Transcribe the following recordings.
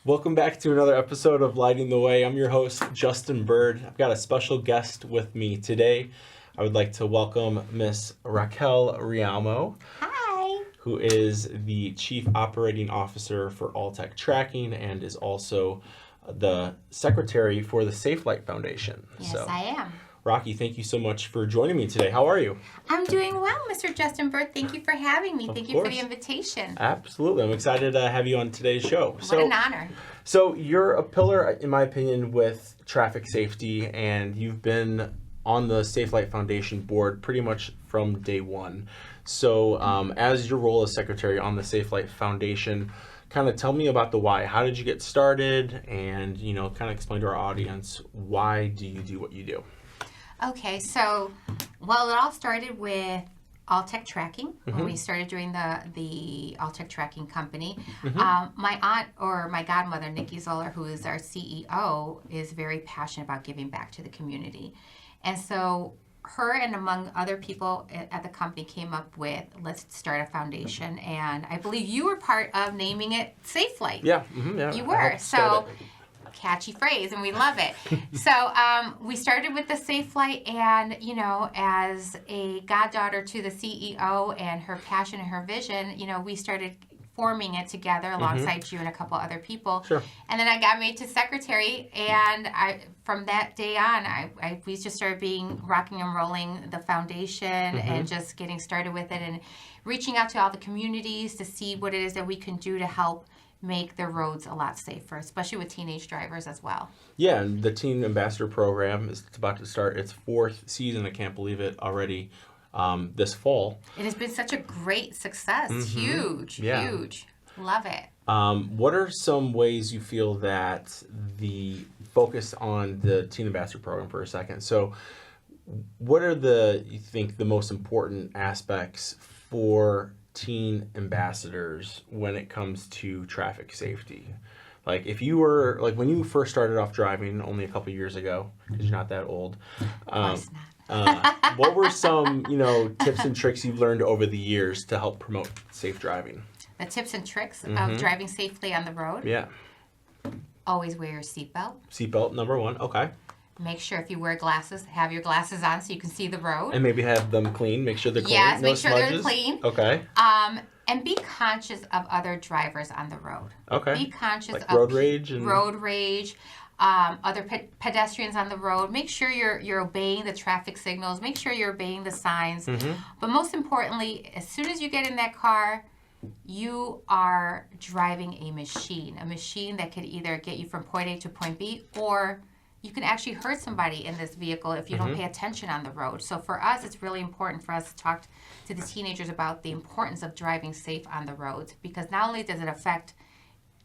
Welcome back to another episode of Lighting the Way. I'm your host, Justin Burd. I've got a special guest with me today. I would like to welcome Miss Raquel Realmo. Hi. Who is the Chief Operating Officer for Alltech Tracking and is also the Secretary for the SafeLIGHT Foundation. Yes, I am. Rocky, thank you so much for joining me today. How are you? I'm doing well, Mr. Justin Burd. Thank you for having me. Thank you for the invitation. Absolutely. I'm excited to have you on today's show. What an honor. So you're a pillar, in my opinion, with traffic safety, and you've been on the SafeLIGHT Foundation board pretty much from day one. So as your role as Secretary on the SafeLIGHT Foundation, kind of tell me about the why. How did you get started? And, kind of explain to our audience, why do you do what you do? Okay, so, it all started with Alltech Tracking, when we started doing the Alltech Tracking company. My aunt, or my godmother, Nikki Zoller, who is our CEO, is very passionate about giving back to the community. And so her and among other people at the company came up with, let's start a foundation. And I believe you were part of naming it SafeLIGHT. Yeah. You were. So catchy phrase, and we love it. So we started with the SafeLIGHT, and as a goddaughter to the CEO and her passion and her vision, we started forming it together alongside you and a couple other people. Sure. And then I got made to secretary, and from that day on, we just started rocking and rolling the foundation and just getting started with it and reaching out to all the communities to see what it is that we can do to help make their roads a lot safer, especially with teenage drivers as well. Yeah, and the Teen Ambassador Program is about to start its 4th season. I can't believe it already. This fall. It has been such a great success. Huge. Love it. What are some ways you feel that the focus on the Teen Ambassador Program for a second? So what are you think the most important aspects for teen ambassadors when it comes to traffic safety? Like if you were, when you first started off driving only a couple years ago, because you're not that old. Of course not. What were some, tips and tricks you've learned over the years to help promote safe driving? The tips and tricks of driving safely on the road? Yeah. Always wear your seatbelt. Seatbelt, number one. Okay. Make sure if you wear glasses, have your glasses on so you can see the road. And maybe have them clean. Make sure they're clean. Yes, no make sure smudges. they're clean. Okay. And be conscious of other drivers on the road. Okay. Be conscious of road rage and road rage. Other pedestrians on the road. Make sure you're obeying the traffic signals. Make sure you're obeying the signs. But most importantly, as soon as you get in that car, you are driving a machine that could either get you from point A to point B, or you can actually hurt somebody in this vehicle if you don't pay attention on the road. So for us, it's really important for us to talk to the teenagers about the importance of driving safe on the roads, because not only does it affect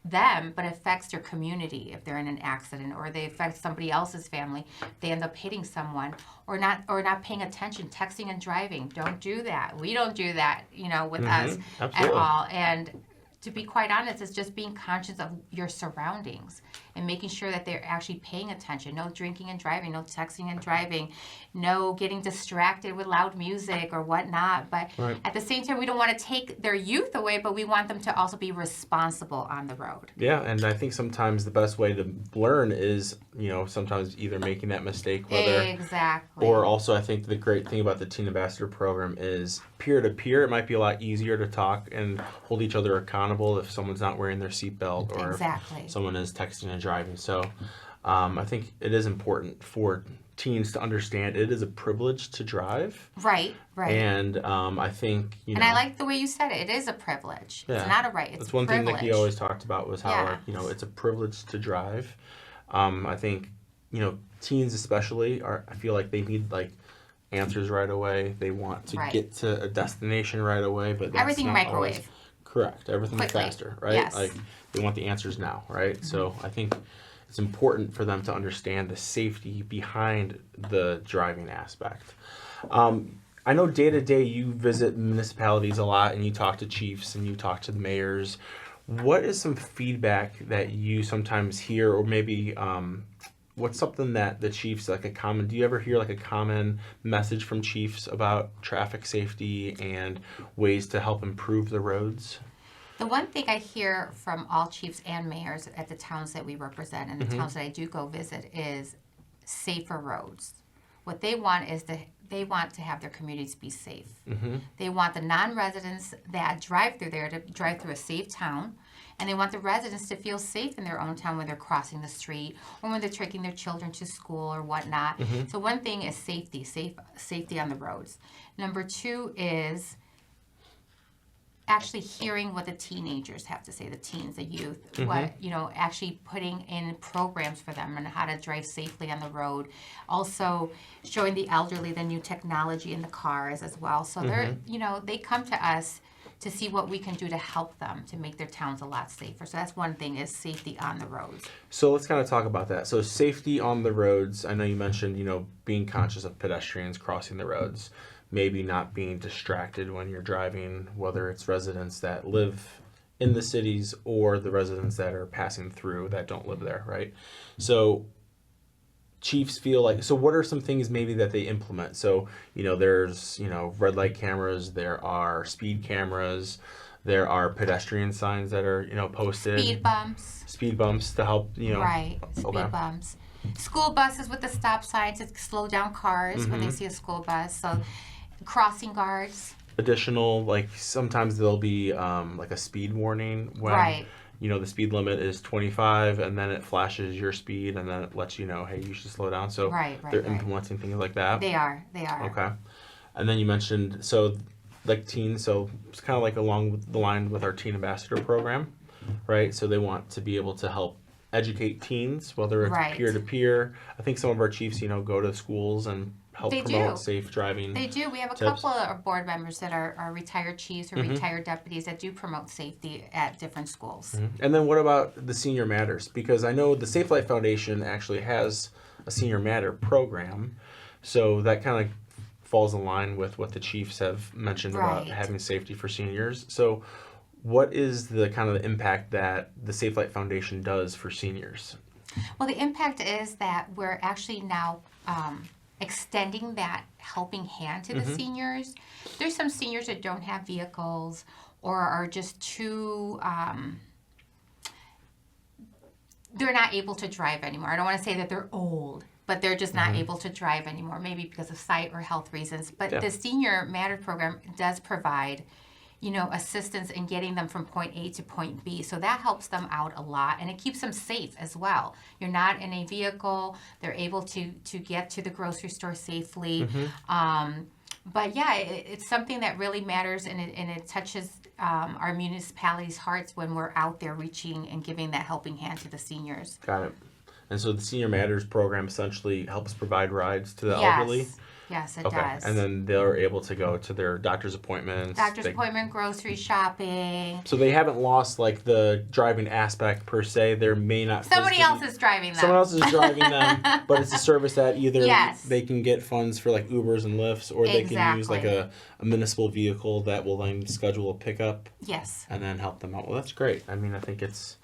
them, but it affects their community if they're in an accident, or they affect somebody else's family. They end up hitting someone, or not paying attention, texting and driving. Don't do that. We don't do that, with us at all. And to be quite honest, it's just being conscious of your surroundings and making sure that they're actually paying attention. No drinking and driving, no texting and driving, no getting distracted with loud music or whatnot. But at the same time, we don't want to take their youth away, but we want them to also be responsible on the road. Yeah, and I think sometimes the best way to learn is, sometimes either making that mistake, or also I think the great thing about the Teen Ambassador Program is peer-to-peer. It might be a lot easier to talk and hold each other accountable if someone's not wearing their seatbelt or if someone is texting and driving. So I think it is important for teens to understand it is a privilege to drive. Right. And I think, And I like the way you said it. It is a privilege. Yeah. It's not a right. It's That's one privilege. thing Nikki always talked about was how, it's a privilege to drive. I think, teens especially I feel like they need answers right away. They want to get to a destination right away, but that's everything not microwave. Always correct. Everything faster, right? Yes. They want the answers now, right? So I think it's important for them to understand the safety behind the driving aspect. I know day to day you visit municipalities a lot and you talk to chiefs and you talk to the mayors. What is some feedback that you sometimes hear, or maybe what's something that the chiefs, like a common, do you ever hear like a common message from chiefs about traffic safety and ways to help improve the roads? The one thing I hear from all chiefs and mayors at the towns that we represent and the towns that I do go visit is safer roads. What they want is they want to have their communities be safe. They want the non-residents that drive through there to drive through a safe town, and they want the residents to feel safe in their own town when they're crossing the street or when they're taking their children to school or whatnot. So one thing is safety on the roads. Number two is actually hearing what the teenagers have to say, the teens, the youth, what, actually putting in programs for them and how to drive safely on the road. Also showing the elderly the new technology in the cars as well. So they're, they come to us to see what we can do to help them to make their towns a lot safer. So that's one thing, is safety on the roads. So let's kind of talk about that. So safety on the roads, I know you mentioned, being conscious of pedestrians crossing the roads, maybe not being distracted when you're driving, whether it's residents that live in the cities or the residents that are passing through that don't live there, right? So chiefs feel like, so what are some things maybe that they implement? So, there's, red light cameras, there are speed cameras, there are pedestrian signs that are, posted. Speed bumps to help, Right, speed bumps. School buses with the stop signs to slow down cars when they see a school bus. So crossing guards. Additional, like sometimes there'll be like a speed warning when the speed limit is 25 and then it flashes your speed and then it lets you know, hey, you should slow down. So they're implementing things like that. They are. Okay. And then you mentioned, so like teens, so it's kind of like along the line with our Teen Ambassador program, right? So they want to be able to help educate teens, whether it's peer-to-peer. I think some of our chiefs, go to schools and help promote safe driving. They do. We have a couple of board members that are retired chiefs or retired deputies that do promote safety at different schools. And then what about the Senior Matters? Because I know the SafeLIGHT Foundation actually has a Senior Matter program, so that kind of falls in line with what the chiefs have mentioned about having safety for seniors. So what is the kind of the impact that the SafeLIGHT Foundation does for seniors? Well, the impact is that we're actually now extending that helping hand to the seniors. There's some seniors that don't have vehicles or are just too, they're not able to drive anymore. I don't want to say that they're old, but they're just not able to drive anymore, maybe because of sight or health reasons. But the Senior Matter program does provide assistance in getting them from point A to point B. So that helps them out a lot, and it keeps them safe as well. You're not in a vehicle. They're able to get to the grocery store safely. But yeah, it's something that really matters, and it touches our municipalities' hearts when we're out there reaching and giving that helping hand to the seniors. Got it. And so the Senior Matters program essentially helps provide rides to the elderly? Yes, it does. And then they're able to go to their doctor's appointments. Grocery shopping. So they haven't lost like the driving aspect per se. There may not. Somebody else is driving them. Someone else is driving them, but it's a service that either they can get funds for like Ubers and Lyfts, or they can use like a municipal vehicle that will then schedule a pickup. Yes. And then help them out. Well, that's great. I mean, I think it's.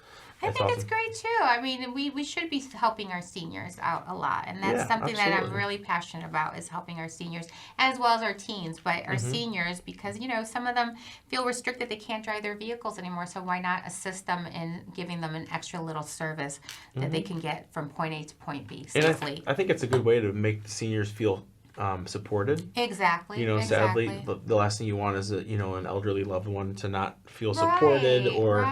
It's great too. I mean, we should be helping our seniors out a lot, and that's something that I'm really passionate about, is helping our seniors as well as our teens, but our seniors, because some of them feel restricted, they can't drive their vehicles anymore, so why not assist them in giving them an extra little service that they can get from point A to point B safely. And I think it's a good way to make the seniors feel supported. Exactly. Sadly, the last thing you want is an elderly loved one to not feel supported or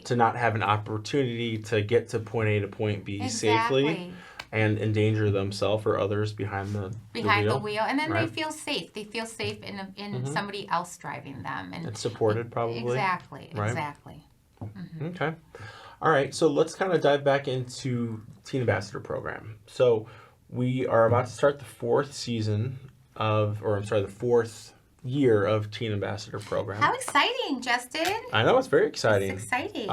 to not have an opportunity to get to point A to point B safely and endanger themselves or others behind the wheel. And then they feel safe. They feel safe in somebody else driving them. And it's supported probably. Exactly. Okay. All right. So let's kind of dive back into Teen Ambassador program. So we are about to start the fourth year of Teen Ambassador program. How exciting, Justin! I know, it's very exciting. It's exciting.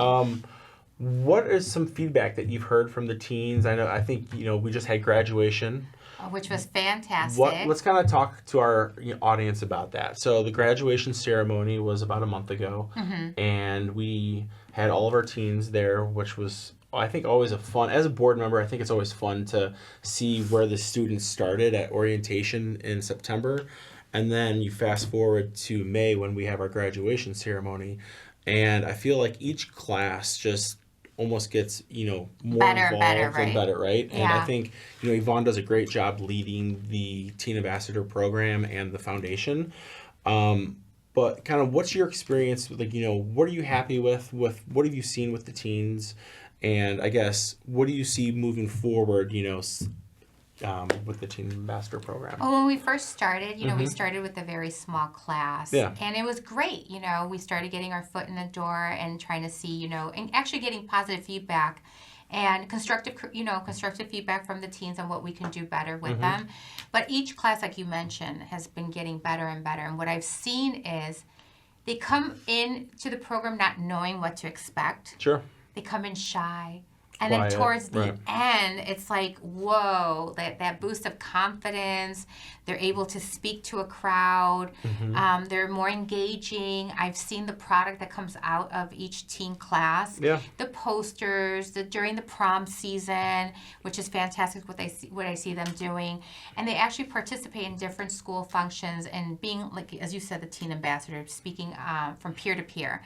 What is some feedback that you've heard from the teens? I think we just had graduation. which was fantastic. Let's kind of talk to our audience about that. So the graduation ceremony was about a month ago, and we had all of our teens there, which was, I think, always a fun, as a board member, I think it's always fun to see where the students started at orientation in September. And then you fast forward to May when we have our graduation ceremony. And I feel like each class just almost gets, more involved and better, right? Yeah. And I think, Yvonne does a great job leading the Teen Ambassador program and the foundation. But kind of what's your experience with, what are you happy with what have you seen with the teens? And I guess, what do you see moving forward, with the Teen Ambassador program? Well, when we first started, we started with a very small class. Yeah. And it was great. We started getting our foot in the door and trying to see, and actually getting positive feedback and constructive feedback from the teens on what we can do better with them. But each class, like you mentioned, has been getting better and better. And what I've seen is they come into the program not knowing what to expect. Sure. They come in shy. And Quiet, then towards the right. end, it's like, whoa, that boost of confidence. They're able to speak to a crowd. They're more engaging. I've seen the product that comes out of each teen class. Yeah. The posters, during the prom season, which is fantastic what I see them doing. And they actually participate in different school functions and being, like, as you said, the teen ambassador, speaking from peer to peer.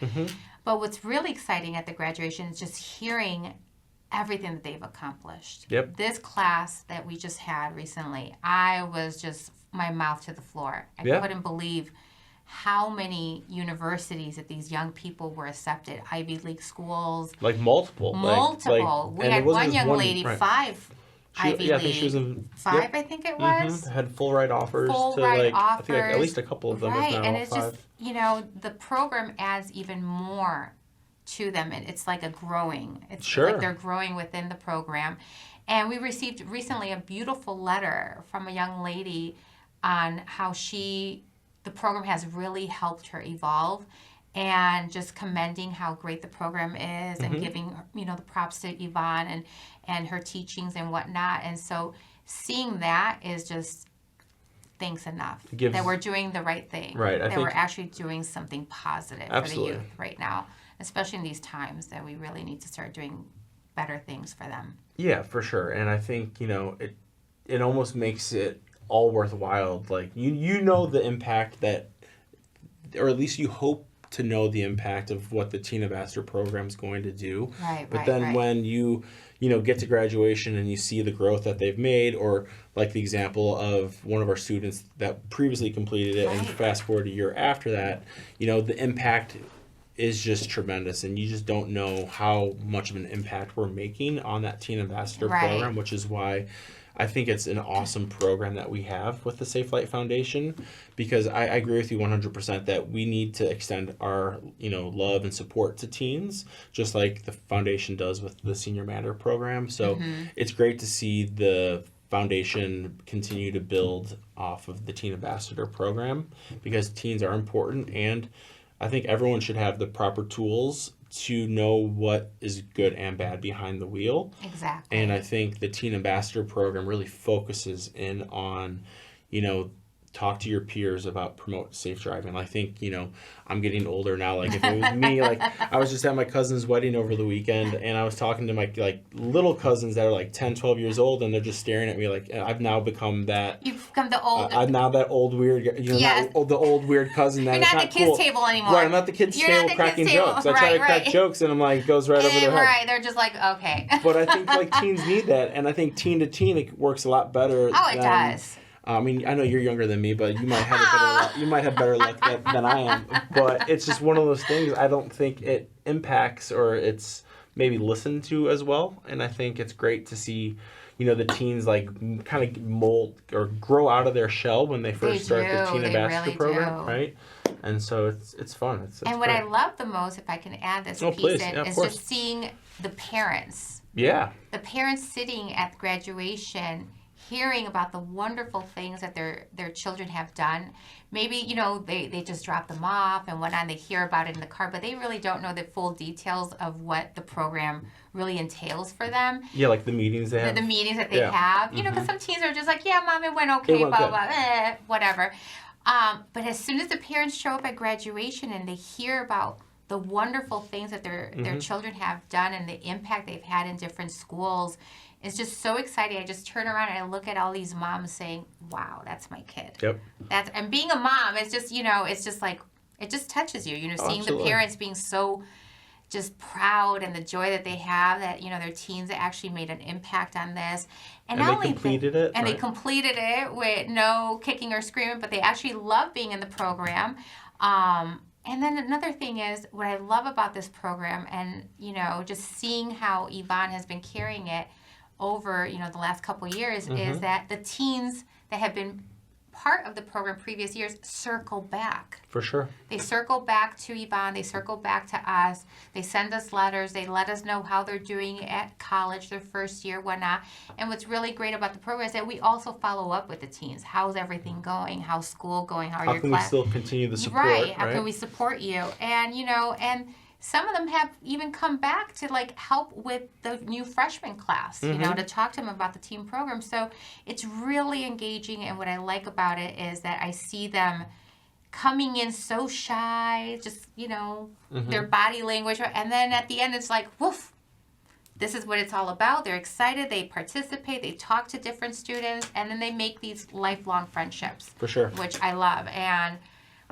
But what's really exciting at the graduation is just hearing everything that they've accomplished. Yep. This class that we just had recently, I was just my mouth to the floor. I couldn't believe how many universities that these young people were accepted. Ivy League schools. Like multiple. We had one young lady, right. 5 Ivy League. I think she was in 5, yep. I think it was. Had full ride offers Full to ride I offers. think at least a couple of them. Right, if not and all it's 5. just, the program adds even more to them, and it's like it's Sure. like they're growing within the program. And we received recently a beautiful letter from a young lady on how the program has really helped her evolve, and just commending how great the program is and giving the props to Yvonne and her teachings and whatnot. And so seeing that is just thanks enough that we're doing the right thing, right? That we're actually doing something positive absolutely. for the youth right now, especially in these times that we really need to start doing better things for them. Yeah, for sure. And I think it almost makes it all worthwhile. Like you know the impact that, or at least you hope to know the impact of what the Teen Ambassador program is going to do. Right. But then when you get to graduation and you see the growth that they've made, or like the example of one of our students that previously completed it and fast forward a year after that, the impact is just tremendous, and you just don't know how much of an impact we're making on that Teen Ambassador program, which is why I think it's an awesome program that we have with the SafeLIGHT Foundation, because I agree with you 100% that we need to extend our love and support to teens, just like the foundation does with the Senior Matter program. So it's great to see the foundation continue to build off of the Teen Ambassador program, because teens are important, and I think everyone should have the proper tools to know what is good and bad behind the wheel. Exactly. And I think the Teen Ambassador program really focuses in on, talk to your peers about promote safe driving. I think, I'm getting older now. Like if it was me, like I was just at my cousin's wedding over the weekend, and I was talking to my little cousins that are like 10, 12 years old, and they're just staring at me like I've now become that. You've become the old. I'm now that old weird, the old weird cousin that You're it's not not the kids' cool. table anymore. Right, I'm not the kids' table cracking jokes. I try to crack jokes, and I'm like, goes right over their head. Right, they're just like, okay. But I think teens need that, and I think teen to teen it works a lot better. Oh, it does. I mean, I know you're younger than me, but you might have better luck than I am. But it's just one of those things. I don't think it impacts, or it's maybe listened to as well. And I think it's great to see, the teens kind of mold or grow out of their shell when they first start the Teen Ambassador program, right? And so it's fun. It's and what I love the most, if I can add this piece in, is just seeing the parents. Yeah. The parents sitting at graduation, hearing about the wonderful things that their children have done. Maybe, you know, they just dropped them off and whatnot, and they hear about it in the car, but they really don't know the full details of what the program really entails for them. Yeah, like the meetings they have. The meetings that they have. You know, because some teens are just like, yeah, Mom, it went okay, blah, blah, whatever. But as soon as the parents show up at graduation and they hear about the wonderful things that their children have done and the impact they've had in different schools, it's just so exciting. I just turn around and I look at all these moms saying, wow, that's my kid. Yep. And being a mom, it's just, you know, it's just like, it just touches you, you know, seeing the parents being so just proud and the joy that they have that, you know, their teens actually made an impact on this. And not only completed it. And they completed it with no kicking or screaming, but they actually love being in the program. And then another thing is, what I love about this program and, you know, just seeing how Yvonne has been carrying it over, you know, the last couple of years is that the teens that have been part of the program previous years circle back. For sure. They circle back to Yvonne. They circle back to us. They send us letters. They let us know how they're doing at college, their first year, whatnot. And what's really great about the program is that we also follow up with the teens. How's everything going? How's school going? How are your classes? How can we still continue the support? Right. How can we support you? And, you know, and some of them have even come back to like help with the new freshman class, you know, to talk to them about the team program. So it's really engaging. And what I like about it is that I see them coming in so shy, just, you know, their body language. And then at the end, it's like, woof, this is what it's all about. They're excited. They participate. They talk to different students. And then they make these lifelong friendships. For sure. Which I love.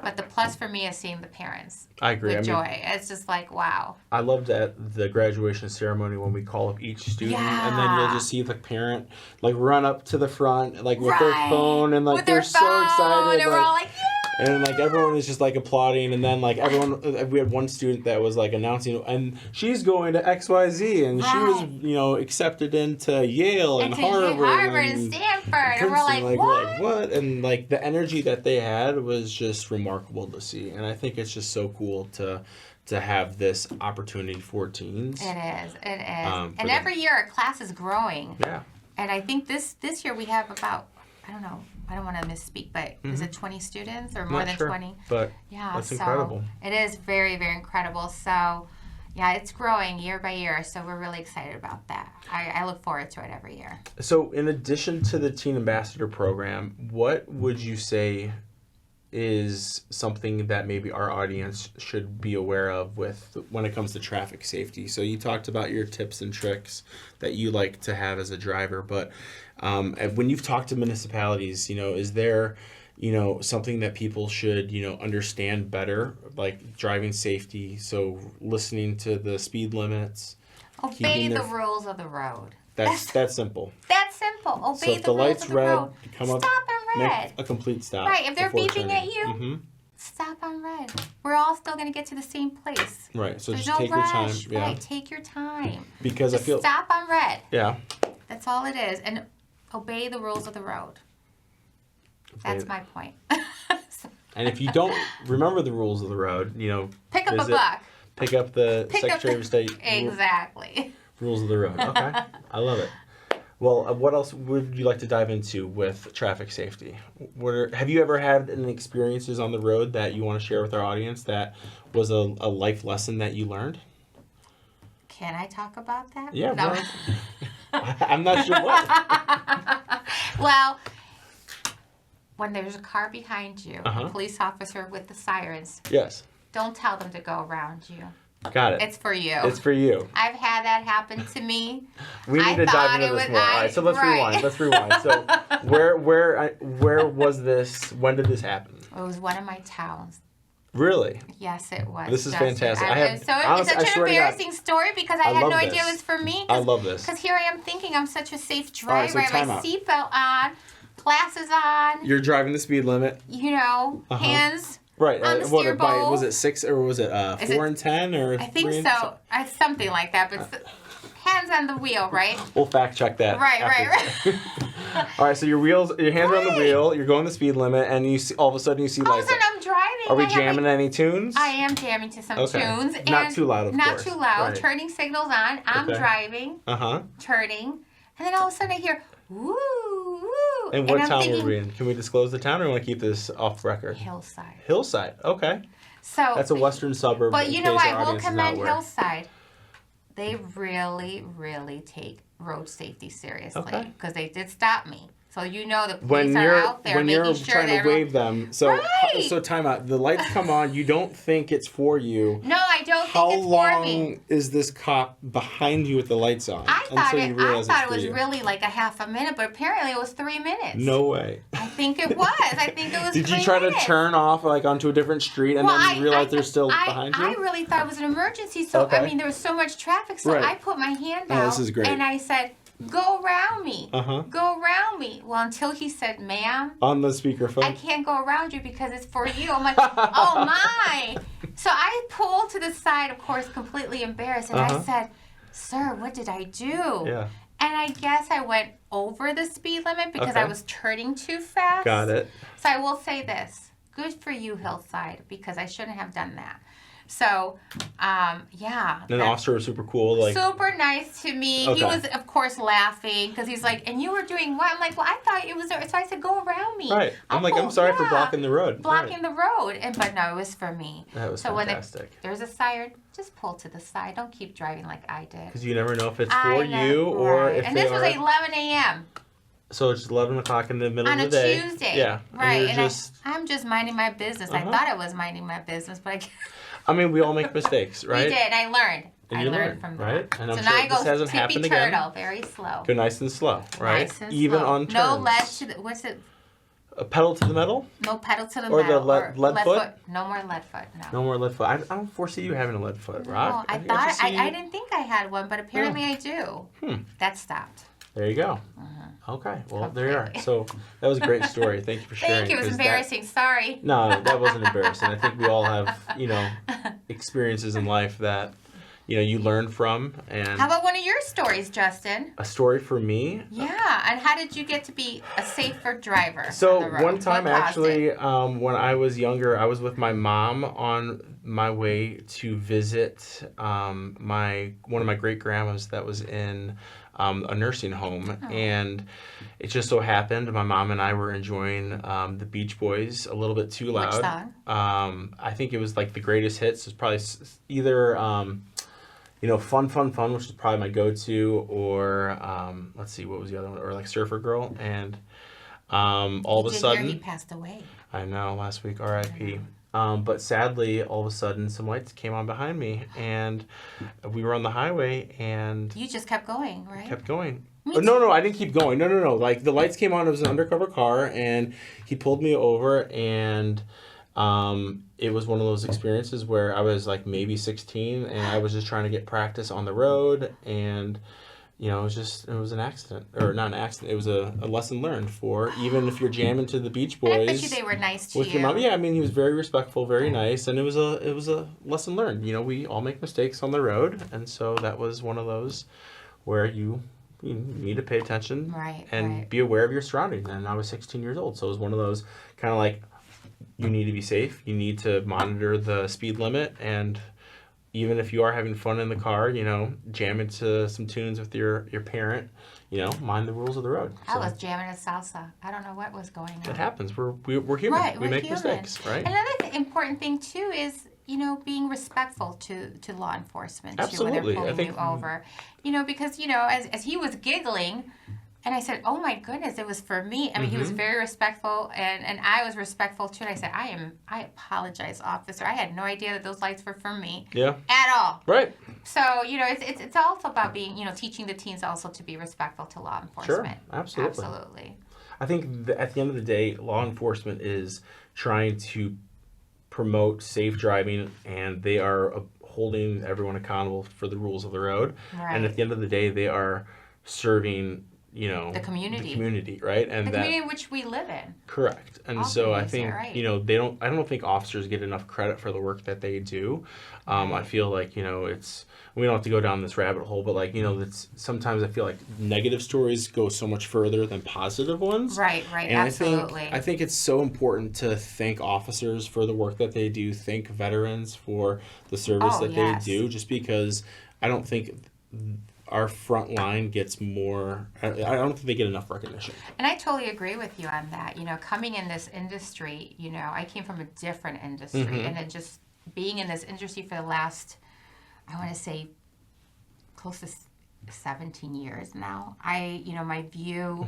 But the plus for me is seeing the parents. I agree. With joy. It's just like, wow. I loved at the graduation ceremony when we call up each student, and then you'll just see the parent like run up to the front, like with their phone, and like they're so excited. And we're all like, yeah! And like everyone is just like applauding, and then like everyone, we had one student that was like announcing, and she's going to XYZ, and she was, you know, accepted into Yale and Harvard and Stanford, and we're like, what? And like the energy that they had was just remarkable to see, and I think it's just so cool to have this opportunity for teens. It is. And every year our class is growing. Yeah. And I think this year we have about, I don't know, I don't want to misspeak, but is it 20 students or more than 20? But yeah, that's incredible. It is very, very incredible. So, yeah, it's growing year by year. So we're really excited about that. I look forward to it every year. So in addition to the Teen Ambassador program, what would you say is something that maybe our audience should be aware of when it comes to traffic safety? So you talked about your tips and tricks that you like to have as a driver, but when you've talked to municipalities, you know, is there, you know, something that people should, you know, understand better, like driving safety? So listening to the speed limits, obey the rules of the road. That's simple. That's simple. Obey so if the light's red, come up, stop and red. Make a complete stop. Right. If they're beeping at you, stop on red. We're all still going to get to the same place. Right. So There's just take your time. Yeah. Right. Take your time. Because just I feel stop on red. Yeah. That's all it is, and obey the rules of the road. That's my point. And if you don't remember the rules of the road, you know, pick up a book. Pick up the Secretary of State. Exactly. Rules of the road. Okay. I love it. Well, what else would you like to dive into with traffic safety? Have you ever had any experiences on the road that you want to share with our audience that was a life lesson that you learned? Can I talk about that? Yeah. No. I'm not sure what. Well, when there's a car behind you, a police officer with the sirens. Yes. Don't tell them to go around you. Got it. It's for you. It's for you. I've had that happen to me. We need to dive into this more. All right, so let's rewind. Let's rewind. So where was this? When did this happen? It was one of my towns. Really? Yes, it was. This is fantastic. It's such an embarrassing story because I had no idea it was for me. I love this. Because here I am thinking I'm such a safe driver. I have my seatbelt on, glasses on. You're driving the speed limit. You know, hands. Right. On the steer bowl. Was it 6 or was it 4 and 10 or? I think so. Something like that. But hands on the wheel, right? We'll fact check that. Right. All right. So your hands are on the wheel. You're going the speed limit, and you see all of a sudden lights. All of a sudden I'm driving. Are we jamming any tunes? I am jamming to some tunes. Not too loud, of course. Not too loud. Right. Turning signals on. I'm driving. Turning, and then all of a sudden I hear woo. And what town were we in? Can we disclose the town, or want to keep this off record? Hillside. Hillside. Okay. So that's a western suburb. But you know what? I will commend Hillside. They really, really take road safety seriously because they did stop me. So the police are out there making sure when you're trying to wave them. So time out. The lights come on. You don't think it's for you. No, I don't think it's for me. How long is this cop behind you with the lights on? I thought it was really like a half a minute, but apparently it was 3 minutes. No way. I think it was. Did you try to turn off onto a different street and then realize they're still behind you? I really thought it was an emergency. So there was so much traffic. So I put my hand out. This is great. And I said, go around me. Go around me. Well, until he said, ma'am. On the speakerphone. I can't go around you because it's for you. I'm like, oh my. So I pulled to the side, of course, completely embarrassed. And I said, sir, what did I do? Yeah. And I guess I went over the speed limit because I was turning too fast. Got it. So I will say this. Good for you, Hillside, because I shouldn't have done that. So, yeah. And the officer was super cool. Super nice to me. Okay. He was, of course, laughing because he's like, and you were doing what? I'm like, well, I thought it was there. So I said, go around me. Right. I'm sorry for blocking the road. Blocking the road. But no, it was for me. That was fantastic. When there's a siren, just pull to the side. Don't keep driving like I did. Because you never know if it's for you or if and this was 11 a.m. So it's 11 o'clock in the middle of the day. On a Tuesday. Yeah. Right. And I'm just minding my business. I thought I was minding my business, but I mean, we all make mistakes, right? We did. I learned. I learned from that. Right? And I'm so sure now I go this hasn't happened again. Turtle, very slow. Go nice and slow, right? Nice and even slow. on turns. No ledge to the, what's it? A pedal to the metal? No pedal to the or metal. Or the lead foot? No more lead foot, no. No more lead foot. I don't foresee you having a lead foot, Rock. No, I didn't think I had one, but apparently I do. That stopped. There you go. Okay, well, there you are. So that was a great story. Thank you for sharing. Thank you. It was embarrassing. Sorry. No, that wasn't embarrassing. I think we all have, experiences in life that, you learn from. And how about one of your stories, Justin? A story for me? Yeah, and how did you get to be a safer driver? So one time, actually, when I was younger, I was with my mom on my way to visit one of my great grandmas that was in a nursing home, and it just so happened my mom and I were enjoying the Beach Boys a little bit too loud. Which song? I think it was like the greatest hits. It's probably either Fun, which is probably my go-to, or let's see, what was the other one? Or like Surfer Girl, and all of a sudden he passed away. I know, last week, R.I.P. But sadly, all of a sudden, some lights came on behind me, and we were on the highway, and you just kept going, right? Kept going. No, I didn't keep going. No. Like, the lights came on. It was an undercover car, and he pulled me over, and it was one of those experiences where I was like maybe 16, and I was just trying to get practice on the road, and it was an accident, or not an accident. It was a lesson learned for even if you're jamming to the Beach Boys. And I bet you they were nice to you. Your mom. Yeah, I mean, he was very respectful, very nice, and it was a lesson learned. We all make mistakes on the road, and so that was one of those where you need to pay attention and be aware of your surroundings. And I was 16 years old, so it was one of those kind of like, you need to be safe. You need to monitor the speed limit, and even if you are having fun in the car, jam into some tunes with your parent, mind the rules of the road. I was jamming a salsa. I don't know what was going on. It happens. We're human. Right, we make human. mistakes, right? Another important thing too is being respectful to law enforcement too, Absolutely. when they're pulling you over. Because as he was giggling. And I said, oh, my goodness, it was for me. I mean, he was very respectful, and I was respectful, too. And I said, I apologize, officer. I had no idea that those lights were for me. Yeah. At all. Right. So, it's also about being, teaching the teens also to be respectful to law enforcement. Sure. Absolutely. Absolutely. I think at the end of the day, law enforcement is trying to promote safe driving, and they are holding everyone accountable for the rules of the road. Right. And at the end of the day, they are serving the community, right? And the community in which we live in. Correct. And so I think, I don't think officers get enough credit for the work that they do. I feel like, we don't have to go down this rabbit hole, but it's sometimes I feel like negative stories go so much further than positive ones. Right, and absolutely. I think it's so important to thank officers for the work that they do, thank veterans for the service that they do, just because I don't think our front line gets more, I don't think they get enough recognition. And I totally agree with you on that. Coming in this industry, I came from a different industry, and then just being in this industry for the last, I want to say, close to 17 years now. My view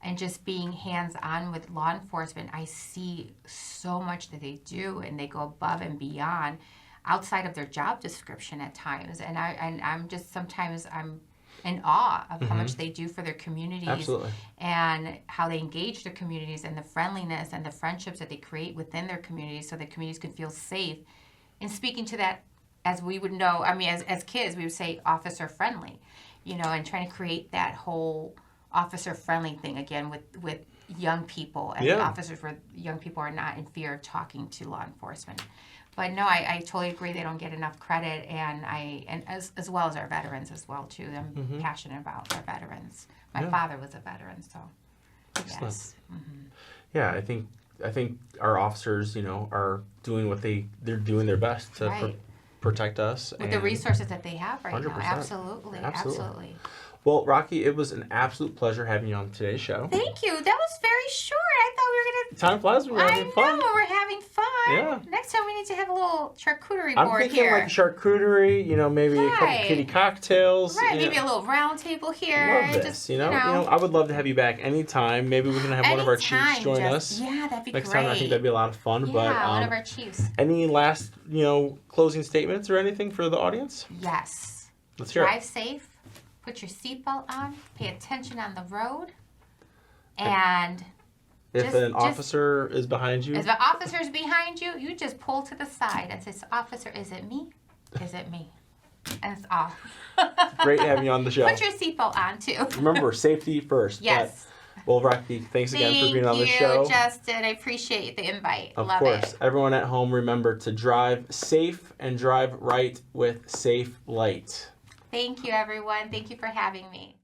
and just being hands-on with law enforcement, I see so much that they do, and they go above and beyond outside of their job description at times. And I'm just, sometimes I'm in awe of how much they do for their communities. Absolutely. And how they engage their communities, and the friendliness and the friendships that they create within their communities, so that communities can feel safe. And speaking to that, as we would know, as kids, we would say officer friendly, and trying to create that whole officer friendly thing again with young people, and the officers where young people are not in fear of talking to law enforcement. But no, I totally agree, they don't get enough credit, and as well as our veterans as well too. I'm passionate about our veterans. My father was a veteran, so excellent. Yes. Yeah, I think our officers, are doing what they're doing their best to protect us with the resources that they have right 100%. now. Absolutely. Well, Rocky, it was an absolute pleasure having you on today's show. Thank you. That was very short. I thought we were going to... Time flies. We're having fun. I know. We're having fun. Yeah. Next time we need to have a little charcuterie I'm board thinking here. like charcuterie, maybe a couple kitty cocktails. Right, maybe a little round table here. Love this, I would love to have you back anytime. Maybe we can have one of our chiefs join us. Yeah, that'd be Next great. time, I think that'd be a lot of fun. Yeah, but, one of our chiefs. Any last, closing statements or anything for the audience? Yes. Let's hear it. Drive safe. Put your seatbelt on. Pay attention on the road. And... If an officer is behind you? If an officer is behind you, you just pull to the side and say, officer, is it me? Is it me? And it's off. Great having you on the show. Put your seatbelt on, too. Remember, safety first. Yes. Well, Rocky, thanks again for being on the show. Thank you, Justin. I appreciate the invite. Of Love course. it. Everyone at home, remember to drive safe and drive right with SafeLIGHT. Thank you, everyone. Thank you for having me.